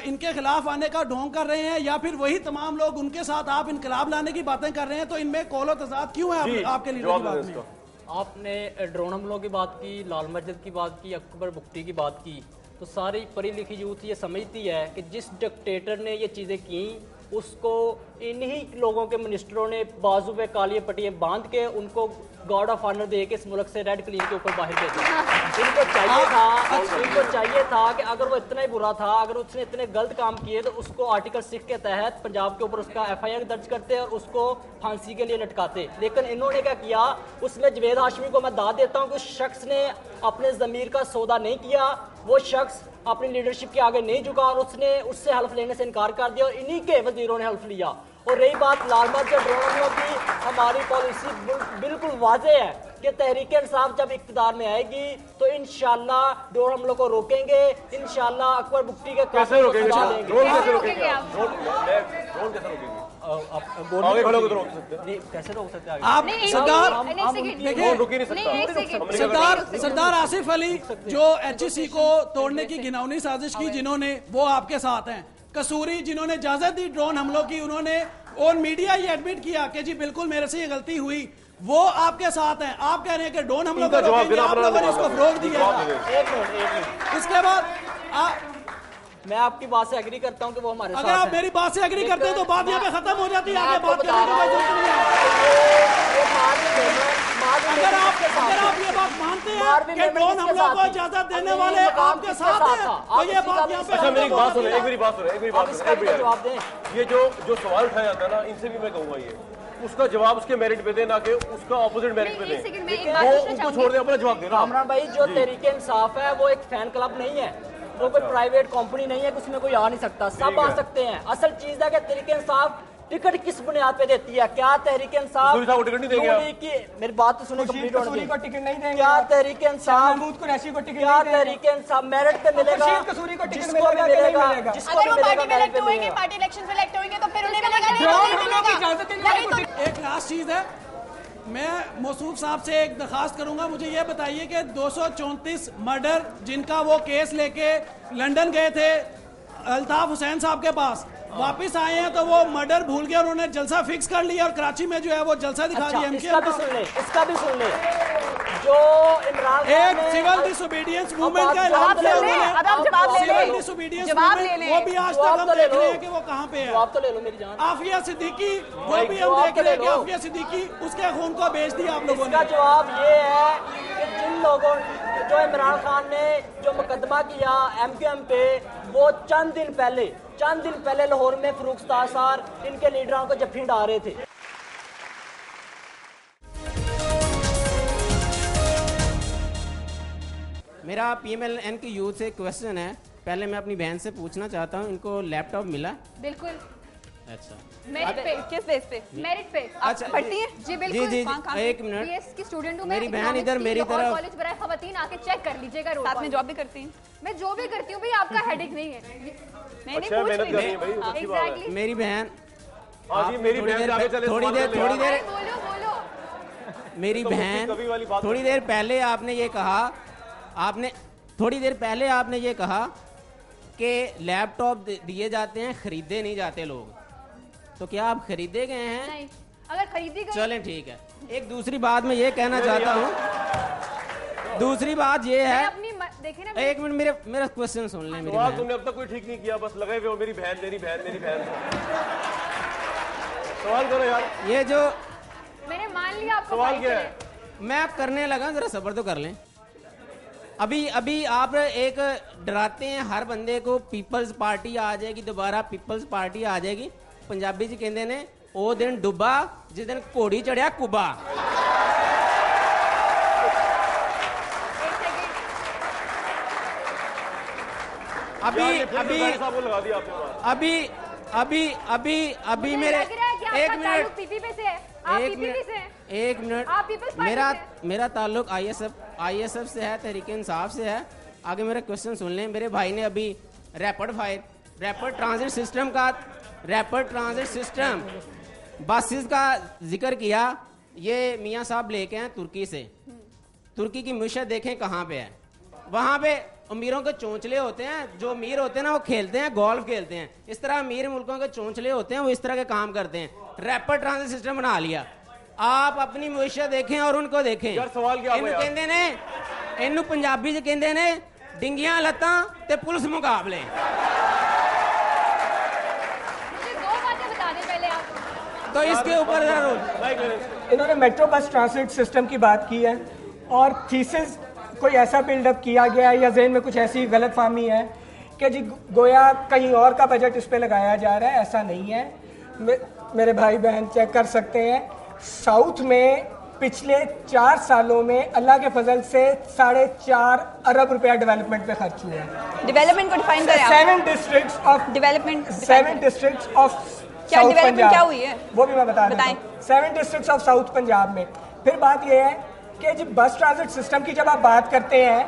S7: इनके खिलाफ आने का ढोंग कर रहे हैं या फिर वही तमाम लोग उनके साथ आप इनकलाब लाने की बातें कर रहे हैं, तो इनमें कौल और तज़ाद क्यों है आपके लीडर की बात में?
S3: आपने ड्रोन हमलों की बात की, लाल मस्जिद की बात की, अकबर बुगटी की बात की, तो सारी पढ़ी लिखी यूथ ये समझती है कि जिस डिक्टेटर ने ये चीज़ें की उसको इन्हीं लोगों के मिनिस्टरों ने बाजू पे काली पट्टियाँ बांध के उनको गार्ड ऑफ ऑनर दे के इस मुल्क से रेड क्लीन के ऊपर बाहर भेज दिया। इनको चाहिए था कि अगर वो इतना ही बुरा था, अगर उसने इतने गलत काम किए तो उसको आर्टिकल 6 के तहत पंजाब के ऊपर उसका FIR दर्ज करते और उसको फांसी के लिए लटकाते। लेकिन इन्होंने क्या किया, उसमें जवेद हाशमी को मैं दाद देता हूँ कि उस शख्स ने अपने ज़मीर का सौदा नहीं किया, वो शख्स अपनी लीडरशिप के आगे नहीं झुका और उसने उससे हल्फ लेने से इनकार कर दिया और इन्हीं के वजीरों ने हल्फ लिया। और रही बात लाल मस्जिद ड्रोन की, हमारी पॉलिसी बिल्कुल वाज़ेह है कि तहरीक इंसाफ जब इक़्तिदार में आएगी तो इंशाअल्लाह ड्रोन हमलों को रोकेंगे, इंशाअल्लाह अकबर बुगटी के
S1: कैसे रोकेंगे?
S3: कैसे रोक सकते हैं?
S7: आप सरदार आसिफ अली जो HEC को तोड़ने की घिनौनी साजिश की जिन्होंने, वो आपके साथ हैं। कसूरी जिन्होंने इजाजत दी ड्रोन हमलों की, उन्होंने ऑन मीडिया ये एडमिट किया कि जी बिल्कुल मेरे से ये गलती हुई, वो आपके साथ हैं। आप कह रहे हैं कि ड्रोन हमलों को रोकेंगे, आप लोगों ने इसको फरोग दिया। इसके बाद
S3: मैं आपकी बात से एग्री करता हूं कि वो हमारे साथ
S7: अगर आप मेरी बात से एग्री करते हैं तो बात यहाँ पे खत्म हो जाती है, आगे बात करने की कोई जरूरत नहीं है। अगर आप ये बात मानते हैं कि ड्रोन हमलों को इजाजत देने वाले आपके साथ हैं, तो ये बात यहाँ पे
S1: अच्छा मेरी बात सुनो, एक मेरी बात सुनो,
S3: जवाब दें।
S1: ये जो सवाल उठाया जाता है ना, इनसे भी मैं कहूँगा ये उसका जवाब उसके मेरिट पे दे, ना कि उसका ऑपोजिट मेरिट पे दे। वो उनको छोड़ दे, अपना जवाब देना।
S3: कामरान भाई, जो तहरीक इंसाफ है वो एक फैन क्लब नहीं है, वो कोई प्राइवेट कंपनी नहीं है, उसमें कोई आ नहीं सकता, सब आ सकते हैं। असल चीज है कि तहरीक इंसाफ टिकट किस बुनियाद पे देती है? क्या तहरीक इंसाफ
S1: टिकट नहीं देंगे?
S3: मेरी बात तो सुनो, कंप्लीट होने दीजिए।
S2: को टिकट नहीं देंगे?
S3: क्या तहरीक इंसाफ
S2: महमूद कुरैशी को टिकट
S3: क्या
S2: नहीं देंगे?
S3: तहरीक इंसाफ मेरिट पे मिलेगा?
S2: कसूरी को टिकट
S3: जिसको भी
S2: मिलेगा,
S3: मिलेगा, जिसको
S5: अगर
S3: भी
S5: वो
S3: मिलेगा
S5: पार्टी में
S3: मेरिट
S5: इलेक्ट
S3: पे
S5: होंगे,
S3: मिलेगा।
S5: पार्टी इलेक्शन में इलेक्ट होंगे तो फिर उन्हें मिलेगा।
S7: एक लास्ट चीज है, मैं मौसूफ साहब से एक दरखास्त करूंगा, मुझे ये बताइए कि 234 मर्डर जिनका वो केस लेके लंदन गए थे अल्ताफ हुसैन साहब के पास, वापस आए हैं तो वो मर्डर भूल गए, उन्होंने जलसा फिक्स कर लिया और कराची में जो है वो जलसा दिखा दिया।
S3: इसका भी सुन ले जो इमरान
S7: एक सिविल डिसोबीडियंस मूवमेंट का ऐलान किया उन्होंने, सिविल डिसोबीडियंस मूवमेंट, वो भी आज तक हम देख रहे हैं कि वो कहाँ पे है।
S3: जवाब तो ले लो मेरी जान।
S7: आफिया सिद्दीकी, वो भी हम देख रहे हैं कि आफिया सिद्दीकी, उसके खून को बेच दिया आप लोगों ने।
S3: इसका जवाब ये है कि जिन लोगों जो इमरान खान ने जो मुकदमा किया MQM पे, वो चंद दिन पहले लाहौर में फरूख सार इनके लीडरों को जफ्फी डाल रहे थे।
S8: मेरा PMLN की यूथ से क्वेश्चन है, पहले मैं अपनी बहन से पूछना चाहता हूँ, इनको लैपटॉप मिला?
S4: बिल्कुल।
S8: अच्छा
S4: मेरिट पे,
S5: किस बेस पे?
S4: मेरिट पे।
S5: अच्छा पढ़ती हैं?
S4: जी बिल्कुल।
S8: जी
S5: कहाँ?
S8: एक मिनट,
S4: बीएस की स्टूडेंट हूँ।
S8: मेरी बहन इधर मेरी तरफ,
S4: कॉलेज बराए खवातीन आके चेक कर लीजिएगा।
S5: साथ में जॉब भी करती हैं?
S4: मैं जो भी करती हूँ भाई, आपका हेडेक नहीं है।
S5: नहीं
S1: अच्छा,
S5: पूछ
S1: मेहनत कर रही
S5: रही
S1: है भाई,
S5: हूँ।
S1: अच्छी बात है।
S4: एग्जैक्टली।
S8: मेरी बहन,
S1: हाँ जी, मेरी बहन आगे चले,
S8: थोड़ी
S1: सवाल
S8: देर
S1: कर ले
S8: थोड़ी
S1: आप।
S8: देर
S4: बोलो बोलो।
S8: मेरी
S1: तो मुफ्ती
S8: बहन,
S1: कभी वाली बात
S8: थोड़ी देर पहले आपने ये कहा, आपने थोड़ी देर पहले आपने ये कहा कि लैपटॉप दिए जाते हैं, खरीदे नहीं जाते लोग, तो क्या आप खरीदे गए हैं?
S4: नहीं, अगर खरीदी गई।
S8: चलें ठीक है। एक दूसरी बात मैं ये कहना चाहता हूँ, दूसरी बात ये है,
S4: अपनी देखे ना,
S8: एक मिनट मेरा क्वेश्चन सुन लें। मेरी
S1: सवाल
S8: बहन,
S1: तुमने अब तक कोई ठीक नहीं किया, बस लगे हुए हो मेरी बहन मेरी बहन मेरी बहन। सवाल करो यार।
S8: ये जो
S4: मैंने मान लिया आपको।
S1: सवाल क्या है?
S8: मैं करने लगा, जरा सब्र तो कर लें। अभी आप एक डराते हैं हर बंदे को, पीपल्स पार्टी आ जाएगी दोबारा, पीपल्स पार्टी आ जाएगी। पंजाबी जी कहते ने ओ दिन डुबा जिस दिन घोड़ी चढ़िया कुबा। अभी मेरे एक मिनट मेरा ताल्लुक आईएसएफ से है, तहरीक इंसाफ से है। आगे मेरा क्वेश्चन सुन लें। मेरे भाई ने अभी रैपिड ट्रांजिट सिस्टम बसेस का जिक्र किया। ये मियां साहब लेके हैं तुर्की से। तुर्की की मुशत देखें कहाँ पे है। वहां पे अमीरों के चोंचले होते हैं, जो अमीर होते हैं ना वो खेलते हैं, गोल्फ खेलते हैं। इस तरह अमीर मुल्कों के चोंचले होते हैं, वो इस तरह के काम करते हैं। रैपिड ट्रांजिट सिस्टम बना लिया। आप अपनी मुशत देखें और उनको देखें।
S1: यार सवाल क्या है?
S8: कहते ने इनू पंजाबी च कहते ने डिंगियां लत्तां ते पुलिस मुकाबले। तो इसके ऊपर
S2: इन्होंने मेट्रो बस ट्रांसिट सिस्टम की बात की है और थीसिस कोई ऐसा बिल्डअप किया गया है या ज़हन में कुछ ऐसी गलतफहमी है कि जी गोया कहीं और का बजट इस पे लगाया जा रहा है। ऐसा नहीं है। मेरे भाई बहन चेक कर सकते हैं। साउथ में पिछले 4 सालों में अल्लाह के फजल से 4.5 अरब रुपया डेवलपमेंट पे खर्च हुआ है।
S5: डेवलपमेंट को डिफाइन करें आप।
S2: 7 districts of
S5: development,
S2: 7 districts of
S5: क्या डेवलपमेंट क्या हुई है
S2: वो भी मैं बता देता हूं। 7 डिस्ट्रिक्ट्स ऑफ साउथ पंजाब में। फिर बात ये है कि जब बस ट्रांजिट सिस्टम की जब आप बात करते हैं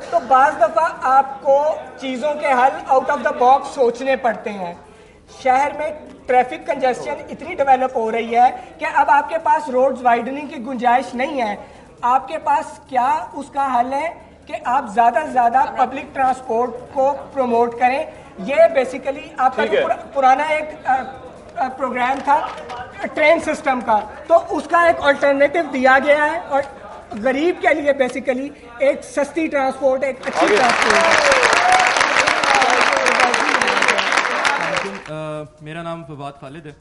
S2: तो बाज़ दफ़ा आपको चीज़ों के हल आउट ऑफ द बॉक्स सोचने पड़ते हैं। शहर में ट्रैफिक कंजेस्शन इतनी डेवलप हो रही है कि अब आपके पास रोड्स वाइडनिंग की गुंजाइश नहीं है। आपके पास क्या उसका हल है कि आप ज़्यादा से ज़्यादा पब्लिक ट्रांसपोर्ट को प्रमोट करें। ये बेसिकली आपका जो पुराना एक प्रोग्राम था ट्रेन सिस्टम का, तो उसका एक अल्टरनेटिव दिया गया है और गरीब के लिए बेसिकली एक सस्ती ट्रांसपोर्ट, एक अच्छी ट्रांसपोर्ट।
S9: मेरा नाम फवाद खालिद है।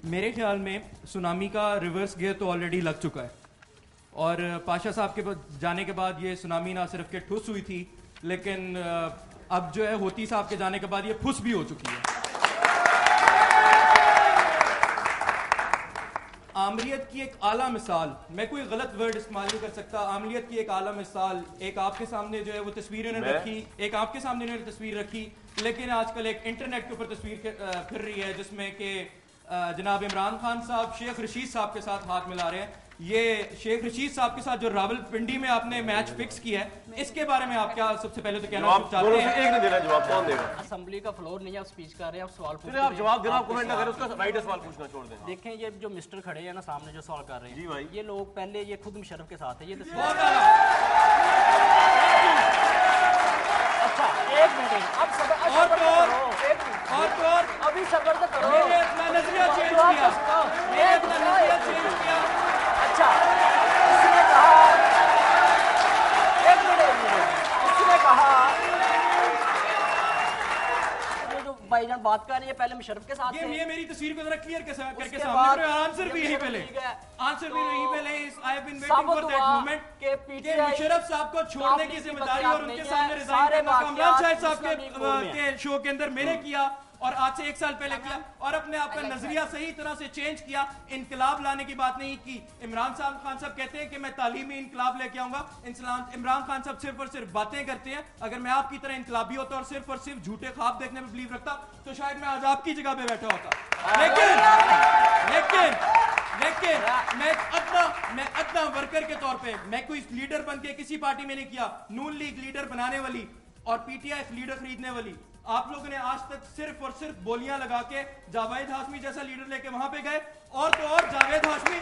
S9: मेरे ख्याल में सुनामी का रिवर्स गियर तो ऑलरेडी लग चुका है और पाशा साहब के जाने के बाद ये सुनामी ना सिर्फ के ठुस हुई थी, लेकिन अब जो है होती साहब के जाने के बाद ये फुस भी हो चुकी है। आमरीत की एक आला मिसाल, मैं कोई गलत वर्ड इस्तेमाल नहीं कर सकता, आमरीत की एक आला मिसाल, एक आपके सामने जो है वो तस्वीर उन्होंने रखी, एक आपके सामने उन्होंने तस्वीर रखी, लेकिन आजकल एक इंटरनेट के ऊपर तस्वीर फिर रही है जिसमें कि जनाब इमरान खान साहब शेख रशीद साहब के साथ हाथ मिला रहे हैं। ये शेख रशीद साहब के साथ जो रावलपिंडी में आपने मैच फिक्स किया है, इसके बारे में आप क्या सबसे पहले तो कहना चाहते हैं?
S1: एक ने देना जवाब, कौन देगा?
S3: असेंबली का फ्लोर नहीं है, आप स्पीच कर रहे हैं, आप सवाल पूछ
S1: रहे हैं। आप जवाब देना, कमेंट ना करें, उसका राइट है, सवाल पूछना छोड़ दें।
S3: देखें ये जो मिस्टर खड़े हैं ना सामने जो सवाल कर रहे हैं,
S1: जी भाई,
S3: ये लोग पहले ये खुद मुशर्रफ के साथ है। ये अच्छा एक मिनट, अब सबर और अभी सबर तो करो।
S9: मैंने अपना नजरिया चेंज किया।
S3: अच्छा इसने कहा, एक मिनट, इसने कहा जो भाईजान बात कर रही है पहले मुशर्रफ के साथ
S9: ये मेरी तस्वीर को जरा क्लियर करके सामने आंसर भी यहीं पे ले, आंसर भी यहीं पे ले। I have been waiting for that moment कि मुशर्रफ साहब को छोड़ने की जिम्मेदारी और उनके सामने रिजाइन करने का इमरान शाह साहब के शो के अंदर मैंने किया और आज से 1 साल पहले किया और अपने आप का नजरिया सही तरह से चेंज किया। इनकलाब लाने की बात नहीं की। इमरान खान साहब कहते हैं कि मैं तालीमी इनकलाब लेके आऊंगा। इमरान खान साहब सिर्फ और सिर्फ बातें करते हैं। अगर मैं आपकी तरह इनकलाबी होता और सिर्फ झूठे ख्वाब देखने में बिलीव रखता तो शायद मैं आज आपकी जगह पे बैठा होता। लेकिन मैं अदना वर्कर के तौर पे मैं कोई लीडर बन के किसी पार्टी में नहीं किया। नून लीग लीडर बनाने वाली और पीटीआई लीडर खरीदने वाली। आप लोगों ने आज तक सिर्फ और सिर्फ बोलियां लगा के जावेद हाशमी जैसा लीडर लेके वहां पे गए और तो और जावेद हाशमी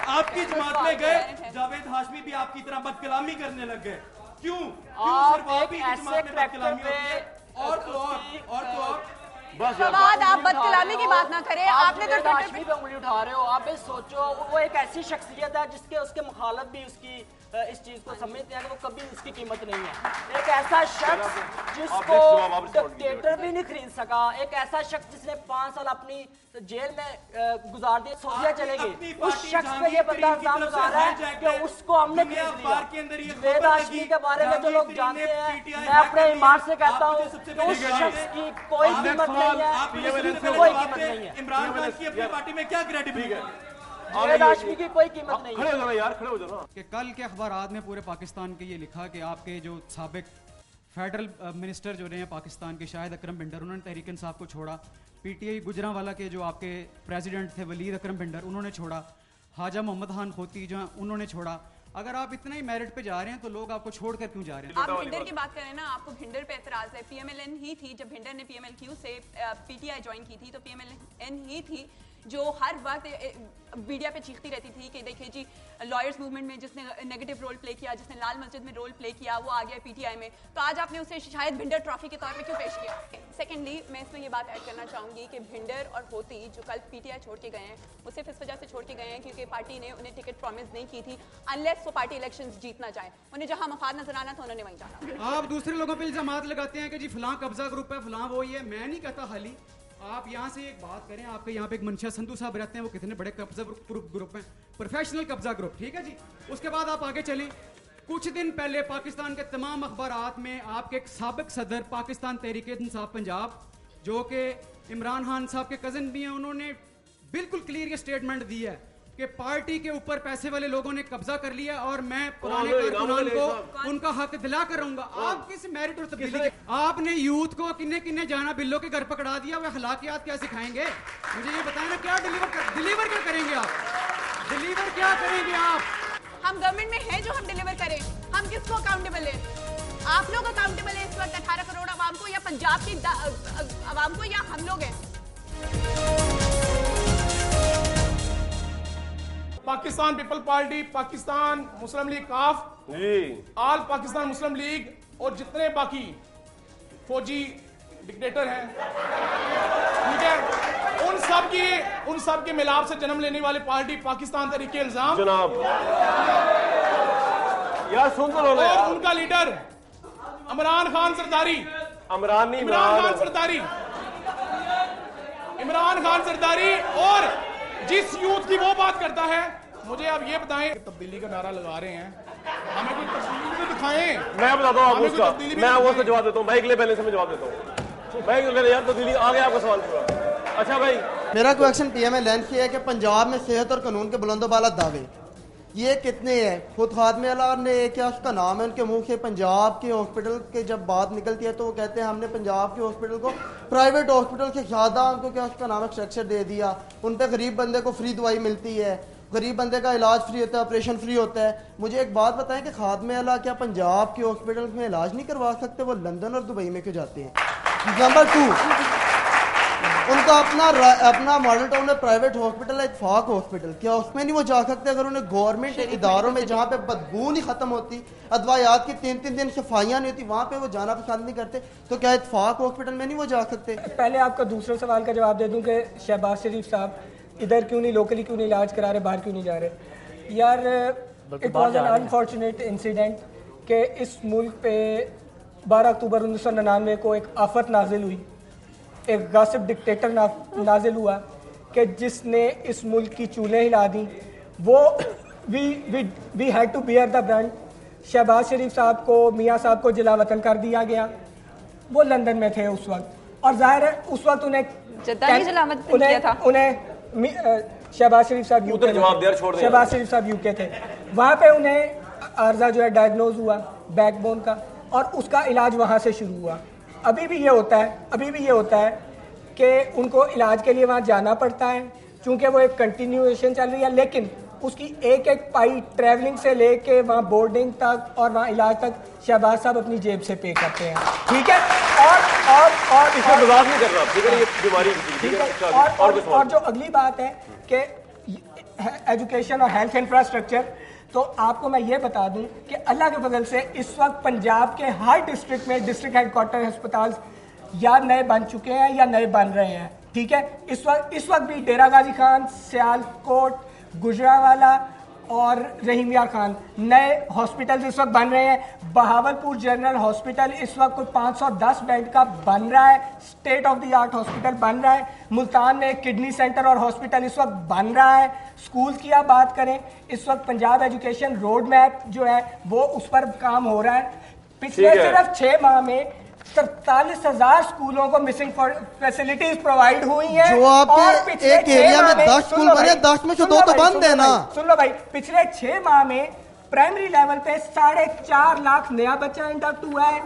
S9: आपकी जमात में गए। जावेद हाशमी भी आपकी तरह बदकलामी करने लग गए। क्यों सिर्फ आप ही जमात में बदकलामी होती है? और तो और
S5: फवाद, आप बदकलामी की बात ना करें। आपने तो
S10: हाशमी पे उंगली उठा रहे हो। आप सोचो, वो एक ऐसी शख्सियत है जिसके उसके मुखालफ भी उसकी इस चीज को समझते हैं कि वो कभी उसकी कीमत नहीं है। एक ऐसा शख्स जिसको डिक्टेटर भी नहीं खरीद सका, एक ऐसा शख्स जिसने 5 साल अपनी जेल में गुजार दिए, सऊदीया चले गए, उस शख्स पे ये बंदा इल्जाम लगा रहा है कि उसको हमने खरीद लिया। जावेद हाशमी के बारे में जो लोग जानते हैं, मैं अपने ईमान से कहता हूँ कि उस शख्स की कोई कीमत नहीं है, कोई कीमत नहीं है।
S9: इमरान खान की अपनी पार्टी में क्या क्रेडिबिलिटी है?
S10: जावेद हाशमी की कोई कीमत नहीं है।
S1: खड़े हो जाना यार, खड़े हो जाना।
S11: कि कल के अखबारात में पूरे पाकिस्तान के ये लिखा कि आपके जो साबिक फेडरल मिनिस्टर जो रहे हैं पाकिस्तान के, शाहिद अकरम भिंडर, उन्होंने तहरीक इंसाफ को छोड़ा। पीटीआई गुजरांवाला के जो आपके प्रेसिडेंट थे वलीद अकरम भिंडर, उन्होंने छोड़ा। हाजा मोहम्मद खान खोती जो उन्होंने छोड़ा। अगर आप इतना ही मेरिट पे जा रहे हैं तो लोग आपको छोड़कर क्यों जा रहे हैं?
S5: आप भिंडर की बात करें ना, आपको भिंडर पे एतराज है। पीएमएलएन ही थी जब भिंडर ने पीएमएलक्यू से पीटीआई ज्वाइन की थी, तो पीएमएलएन ही थी जो हर वक्त मीडिया पे चीखती रहती थी कि देखिए जी, लॉयर्स मूवमेंट में जिसने नेगेटिव रोल प्ले किया, जिसने लाल मस्जिद में रोल प्ले किया, वो आ गया पीटीआई में। तो आज आपने उसे शायद भिंडर ट्रॉफी के तौर पे क्यों पेश किया? सेकेंडली, मैं इसमें ये बात ऐड करना चाहूँगी कि भिंडर और होती जो कल पीटीआई छोड़ के गए हैं, वो सिर्फ इस वजह से छोड़ के गए हैं क्योंकि पार्टी ने उन्हें टिकट प्रॉमिस नहीं की थी, अनलेस वो पार्टी इलेक्शंस जीतना चाहे। उन्हें जहाँ मफाद नजर आना था उन्होंने वहीं जाना।
S11: आप दूसरे लोगों पर इल्जाम लगाते हैं कि जी फलां कब्जा ग्रुप है, फलां वो ही है। मैं नहीं कहता हाली। आप यहाँ से एक बात करें, आपके यहाँ पे एक मंशा संधू साहब रहते हैं, वो कितने बड़े कब्जा ग्रुप हैं, प्रोफेशनल कब्जा ग्रुप, ठीक है जी। उसके बाद आप आगे चलें। कुछ दिन पहले पाकिस्तान के तमाम अखबारात में आपके एक साबिक सदर पाकिस्तान तहरीक इंसाफ पंजाब, जो कि इमरान खान साहब के कजन भी हैं, उन्होंने बिल्कुल क्लियर ये स्टेटमेंट दी है कि पार्टी के ऊपर पैसे वाले लोगों ने कब्जा कर लिया और मैं पुराने कारकुनान को उनका हक दिला कर रहूंगा। आप किस मेरिट और तब्दीली? आपने यूथ को किन्ने किन्ने जाना बिल्लो के घर पकड़ा दिया, वे अखलाकियात क्या सिखाएंगे? मुझे ये बताएं ना, क्या डिलीवर क्या करेंगे आप? डिलीवर क्या करेंगे आप?
S5: हम गवर्नमेंट में हैं जो हम डिलीवर करें। हम किसको अकाउंटेबल है? आप लोग अकाउंटेबल है इस वक्त 18 करोड़ आवाम को, या पंजाब की आवाम को, या हम लोग हैं?
S12: पाकिस्तान पीपल पार्टी, पाकिस्तान मुस्लिम लीग काफ, आल पाकिस्तान मुस्लिम लीग और जितने बाकी फौजी डिक्टेटर हैं, ठीक है, उन सब के मिलाप से जन्म लेने वाली पार्टी पाकिस्तान तहरीके इंसाफ
S1: जनाब यार सुन तो लो।
S12: और उनका लीडर इमरान खान सरदारी, इमरान खान सरदारी, और जिस यूथ की वो बात करता है, मुझे आप ये बताएं, तब्दीली का नारा लगा रहे हैं, हमें कोई तब्दीली तो दिखाएं।
S1: मैं बताता हूँ आपको उसका, मैं उसका जवाब देता हूँ। माइक ले, पहले से मैं जवाब देता हूँ। माइक ले यार, तब्दीली आ गया आपका सवाल पूरा। अच्छा भाई,
S13: मेरा क्वेश्चन पीएमएलएन की है कि पंजाब में सेहत और कानून के बुलंदोबाला दावे ये कितने हैं? खुद खादमे अला ने, क्या उसका नाम है, उनके मुंह से पंजाब के हॉस्पिटल के जब बात निकलती है तो वो कहते हैं हमने पंजाब के हॉस्पिटल को प्राइवेट हॉस्पिटल से ज़्यादा, उनको क्या उसका नाम है स्ट्रक्चर दे दिया। उन पे गरीब बंदे को फ्री दवाई मिलती है, गरीब बंदे का इलाज फ्री होता है, ऑपरेशन फ्री होता है। मुझे एक बात बताएं कि खादमे अला क्या पंजाब के हॉस्पिटल में इलाज नहीं करवा सकते? वो लंदन और दुबई में क्यों जाते हैं? नंबर 2, उनका अपना मॉडल टाउन में प्राइवेट हॉस्पिटल है, इत्तेफाक हॉस्पिटल, क्या उसमें नहीं वो जा सकते? अगर उन्हें गवर्नमेंट इदारों में जहाँ पे बदबू नहीं खत्म होती, अदवायात की 3-3 दिन सफाइयाँ नहीं होती, वहाँ पे वो जाना पसंद नहीं करते, तो क्या इत्तेफाक हॉस्पिटल में नहीं वो जा सकते?
S2: पहले आपका दूसरे सवाल का जवाब दे दूं कि शहबाज शरीफ साहब इधर क्यों नहीं, लोकली क्यों नहीं इलाज करा रहे, बाहर क्यों नहीं जा रहे? यार, it was an unfortunate incident कि इस मुल्क पे 12 अक्टूबर 1999 को एक आफत नाजिल हुई, एक गासिब डिक्टेटर नाजिल हुआ कि जिसने इस मुल्क की चूल्हे हिला दी। वो we had to bear the brunt. Shahbaz Sharif sahab को, मियाँ साहब को जिला वतन कर दिया गया। वो लंदन में थे उस वक्त, और जाहिर है उस वक्त उन्हें शहबाज शरीफ साहब यूके शहबाज शरीफ साहब यूके थे, वहाँ पे उन्हें अर्जा जो है डायग्नोज हुआ बैकबोन का, और उसका इलाज वहाँ से शुरू हुआ। अभी भी ये होता है कि उनको इलाज के लिए वहाँ जाना पड़ता है, चूँकि वो एक कंटिन्यूएशन चल रही है, लेकिन उसकी एक एक पाई ट्रैवलिंग से लेके वहाँ बोर्डिंग तक और वहाँ इलाज तक शहबाज साहब अपनी जेब से पे करते हैं, ठीक है। और
S1: इसको मजाक नहीं कर रहा, ठीक है, ये बीमारी, ठीक है।
S2: और जो अगली बात है कि एजुकेशन और हेल्थ इंफ्रास्ट्रक्चर, तो आपको मैं ये बता दूं कि अल्लाह के फजल से इस वक्त पंजाब के हर डिस्ट्रिक्ट में डिस्ट्रिक्ट हेडक्वार्टर अस्पताल या नए बन चुके हैं या नए बन रहे हैं, ठीक है। इस वक्त भी डेरा गाजी खान, सियालकोट, गुजरावाला और रहीम यार खान नए हॉस्पिटल इस वक्त बन रहे हैं। बहावलपुर जनरल हॉस्पिटल इस वक्त कोई 510 बेड का बन रहा है, state of the art hospital बन रहा है। मुल्तान में एक किडनी सेंटर और हॉस्पिटल इस वक्त बन रहा है। स्कूल की आप बात करें, इस वक्त पंजाब एजुकेशन रोड मैप जो है वो उस पर काम हो रहा है। पिछले सिर्फ 6 माह में 43,000 स्कूलों को मिसिंग फैसिलिटीज प्रोवाइड हुई हैं।
S13: जो आपके एक एरिया में 10 स्कूल बने, 10 में से 2 तो बंद है ना।
S2: सुन लो भाई, पिछले 6 माह में प्राइमरी लेवल पे 4.5 लाख नया बच्चा इंडक्ट हुआ है।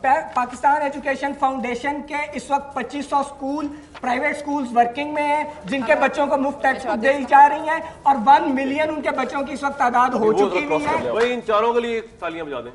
S2: पाकिस्तान एजुकेशन फाउंडेशन के इस वक्त 2500 स्कूल प्राइवेट स्कूल्स वर्किंग में हैं, जिनके बच्चों को मुफ्त टेक्स्ट बुक दी जा रही हैं, और 1 मिलियन उनके बच्चों की इस वक्त तादाद हो चुकी हुई है।
S1: इन चारों के लिए तालियां बजा दें।